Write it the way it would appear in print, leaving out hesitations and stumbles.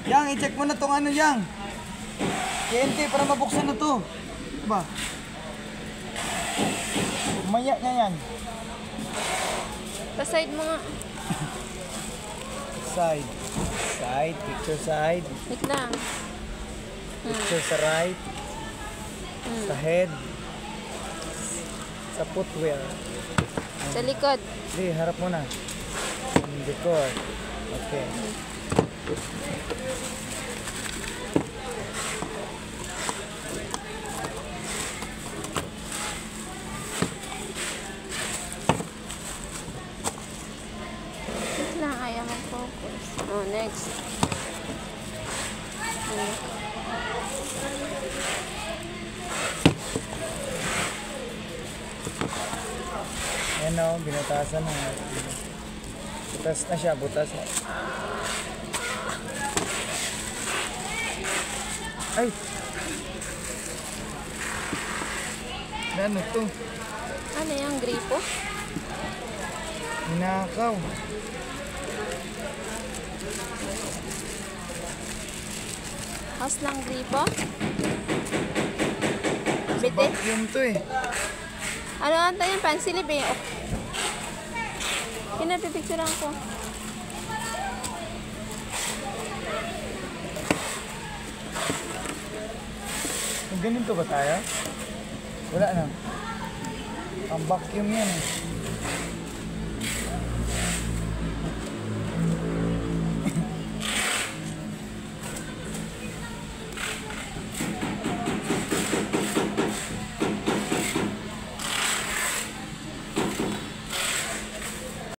Yang, i-check mo na tong ano, Yang. TNT para mabuksan na to. Ba? Maya niya yan. Pa-side mo nga. Side. Side. Picture side. Wait lang. Picture sa right. Sa head. Sa footwear. Sa likod. Hindi, harap mo na. Record. Okay. Wait lang, ayaw mag-focus. Oh, next. Ayan o, binutasan na. Butas na siya, butas na. Ay! Ano to? Ano yung gripo? Hinakaw. House lang gripo? Sa Bite? vacuum to eh. Ano anta yung pansilip eh? Oh. Pinapipicturean ko. Ganito ba tayo? Wala na. Ang vacuum yan eh.